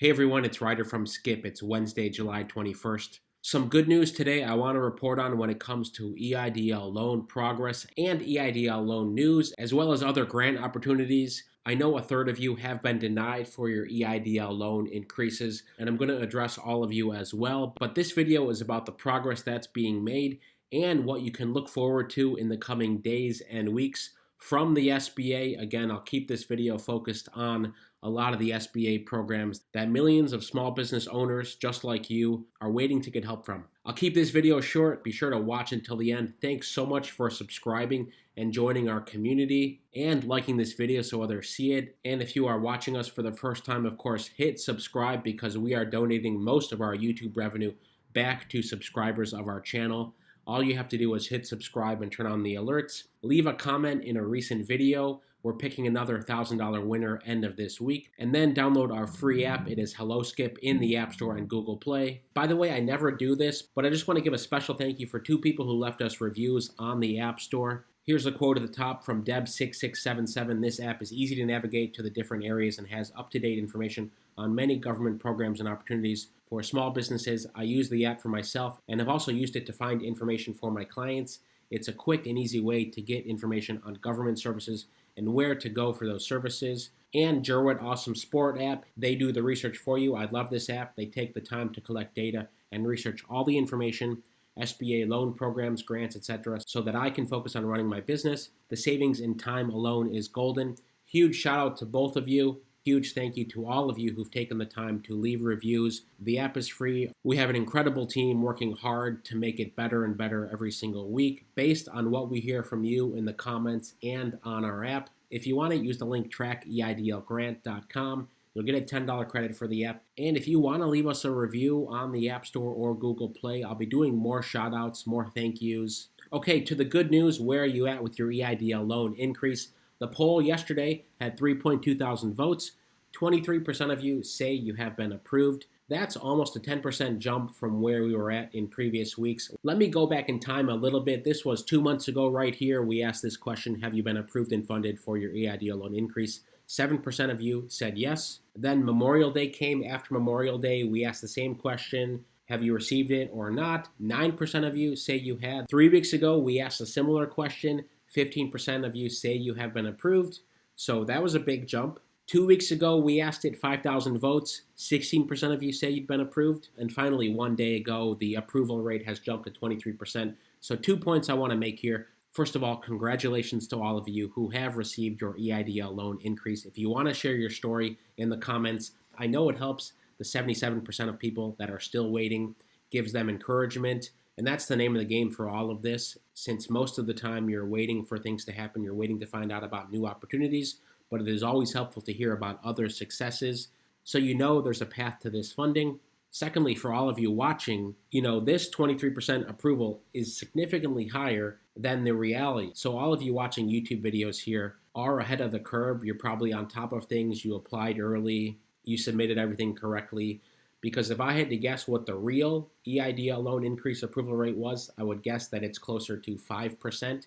Hey everyone, it's Ryder from Skip. It's Wednesday, July 21st. Some good news today I want to report on when it comes to EIDL loan progress and EIDL loan news, as well as other grant opportunities. I know a third of you have been denied for your EIDL loan increases, and I'm going to address all of you as well. But this video is about the progress that's being made and what you can look forward to in the coming days and weeks from the SBA. Again, I'll keep this video focused on a lot of the SBA programs that millions of small business owners just like you are waiting to get help from. I'll keep this video short. Be sure to watch until the end. Thanks so much for subscribing and joining our community and liking this video so others see it. And if you are watching us for the first time, of course, hit subscribe because we are donating most of our YouTube revenue back to subscribers of our channel. All you have to do is hit subscribe and turn on the alerts. Leave a comment in a recent video. We're picking another $1,000 winner end of this week. And then download our free app. It is Hello Skip in the App Store and Google Play. By the way, I never do this, but I just want to give a special thank you for two people who left us reviews on the App Store. Here's a quote at the top from Deb6677. This app is easy to navigate to the different areas and has up-to-date information on many government programs and opportunities for small businesses. I use the app for myself and have also used it to find information for my clients. It's a quick and easy way to get information on government services and where to go for those services. And Jerwood Awesome Sport app, they do the research for you. I love this app. They take the time to collect data and research all the information, SBA loan programs, grants, etc., so that I can focus on running my business. The savings in time alone is golden. Huge shout out to both of you. Huge thank you to all of you who've taken the time to leave reviews. The app is free. We have an incredible team working hard to make it better and better every single week based on what we hear from you in the comments and on our app. If you want to use the link trackeidlgrant.com, you'll get a $10 credit for the app. And if you want to leave us a review on the App Store or Google Play, I'll be doing more shout outs, more thank yous. Okay, to the good news, where are you at with your EIDL loan increase? The poll yesterday had 3.2 thousand votes. 23% of you say you have been approved. That's almost a 10% jump from where we were at in previous weeks. Let me go back in time a little bit. This was 2 months ago right here. We asked this question, have you been approved and funded for your EIDL loan increase? 7% of you said yes. Then Memorial Day came. After Memorial Day, we asked the same question. Have you received it or not? 9% of you say you had. 3 weeks ago, we asked a similar question. 15% of you say you have been approved. So that was a big jump. 2 weeks ago, we asked it 5,000 votes. 16% of you say you've been approved. And finally, 1 day ago, the approval rate has jumped to 23%. So 2 points I want to make here. First of all, congratulations to all of you who have received your EIDL loan increase. If you want to share your story in the comments, I know it helps the 77% of people that are still waiting, gives them encouragement. And that's the name of the game for all of this, since most of the time you're waiting for things to happen, you're waiting to find out about new opportunities, but it is always helpful to hear about other successes so you know there's a path to this funding. Secondly, for all of you watching, this 23% approval is significantly higher than the reality. So all of you watching YouTube videos here are ahead of the curve. You're probably on top of things. You applied early. You submitted everything correctly. Because if I had to guess what the real EIDL loan increase approval rate was, I would guess that it's closer to 5%.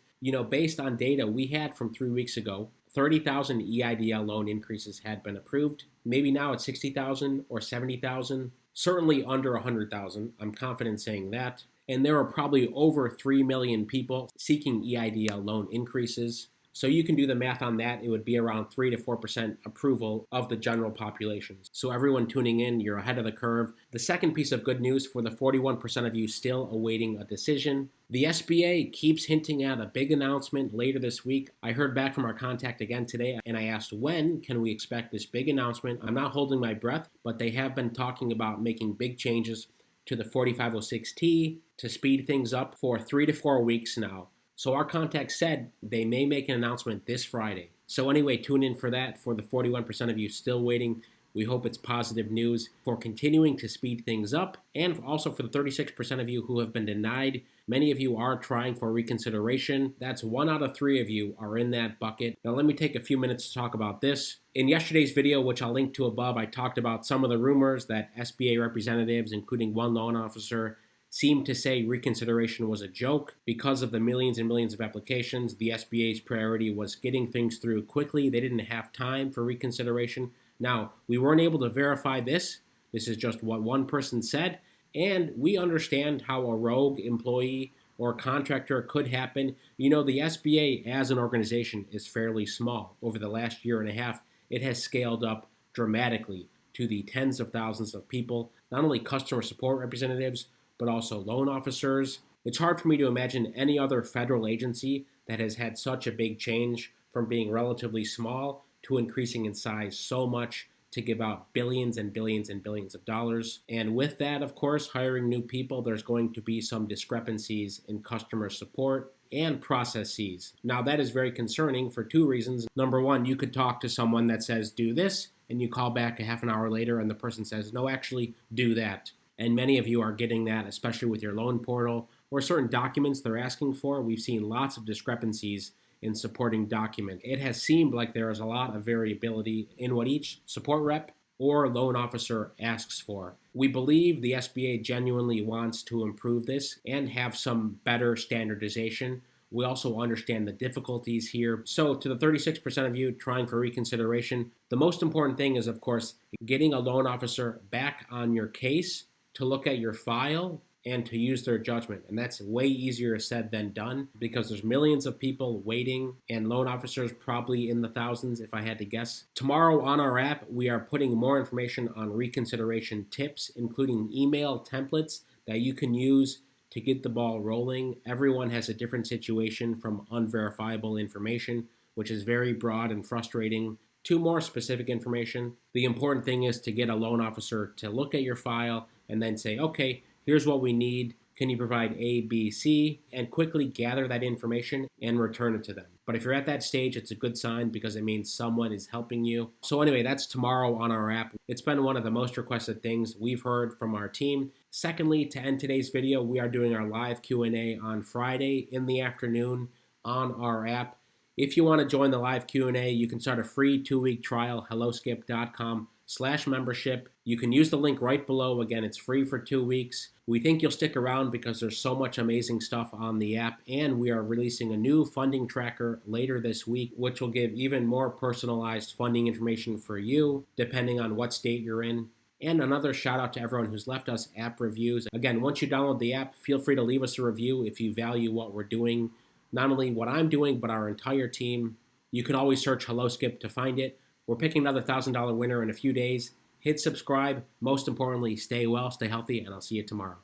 Based on data we had from 3 weeks ago, 30,000 EIDL loan increases had been approved. Maybe now it's 60,000 or 70,000. Certainly under 100,000. I'm confident saying that. And there are probably over 3 million people seeking EIDL loan increases. So you can do the math on that. It would be around 3 to 4% approval of the general population. So everyone tuning in, you're ahead of the curve. The second piece of good news for the 41% of you still awaiting a decision. The SBA keeps hinting at a big announcement later this week. I heard back from our contact again today, and I asked, when can we expect this big announcement? I'm not holding my breath, but they have been talking about making big changes to the 4506T to speed things up for 3 to 4 weeks now. So our contact said they may make an announcement this Friday. So anyway, tune in for that. For the 41% of you still waiting, we hope it's positive news for continuing to speed things up. And also for the 36% of you who have been denied, many of you are trying for reconsideration. That's 1 out of 3 of you are in that bucket. Now let me take a few minutes to talk about this. In yesterday's video, which I'll link to above, I talked about some of the rumors that SBA representatives, including one loan officer, seemed to say reconsideration was a joke. Because of the millions and millions of applications, the SBA's priority was getting things through quickly. They didn't have time for reconsideration. Now, we weren't able to verify this. This is just what one person said, and we understand how a rogue employee or contractor could happen. The SBA as an organization is fairly small. Over the last year and a half, it has scaled up dramatically to the tens of thousands of people, not only customer support representatives, but also loan officers. It's hard for me to imagine any other federal agency that has had such a big change from being relatively small to increasing in size so much to give out billions and billions and billions of dollars. And with that, of course, hiring new people, there's going to be some discrepancies in customer support and processes. Now, that is very concerning for two reasons. Number one, you could talk to someone that says, do this, and you call back a half an hour later and the person says, no, actually, do that. And many of you are getting that, especially with your loan portal or certain documents they're asking for. We've seen lots of discrepancies in supporting document. It has seemed like there is a lot of variability in what each support rep or loan officer asks for. We believe the SBA genuinely wants to improve this and have some better standardization. We also understand the difficulties here. So to the 36% of you trying for reconsideration, the most important thing is, of course, getting a loan officer back on your case to look at your file and to use their judgment. And that's way easier said than done because there's millions of people waiting and loan officers probably in the thousands if I had to guess. Tomorrow on our app, we are putting more information on reconsideration tips, including email templates that you can use to get the ball rolling. Everyone has a different situation, from unverifiable information, which is very broad and frustrating, to more specific information. The important thing is to get a loan officer to look at your file and then say, okay, here's what we need. Can you provide A, B, C? And quickly gather that information and return it to them. But if you're at that stage, it's a good sign because it means someone is helping you. So anyway, that's tomorrow on our app. It's been one of the most requested things we've heard from our team. Secondly, to end today's video, we are doing our live Q&A on Friday in the afternoon on our app. If you want to join the live Q&A, you can start a free 2-week trial, helloskip.com/membership. You can use the link right below. Again, it's free for 2 weeks. We think you'll stick around because there's so much amazing stuff on the app, and we are releasing a new funding tracker later this week, which will give even more personalized funding information for you, depending on what state you're in. And another shout out to everyone who's left us app reviews. Again, once you download the app, feel free to leave us a review if you value what we're doing. Not only what I'm doing, but our entire team. You can always search HelloSkip to find it. We're picking another $1,000 winner in a few days. Hit subscribe. Most importantly, stay well, stay healthy, and I'll see you tomorrow.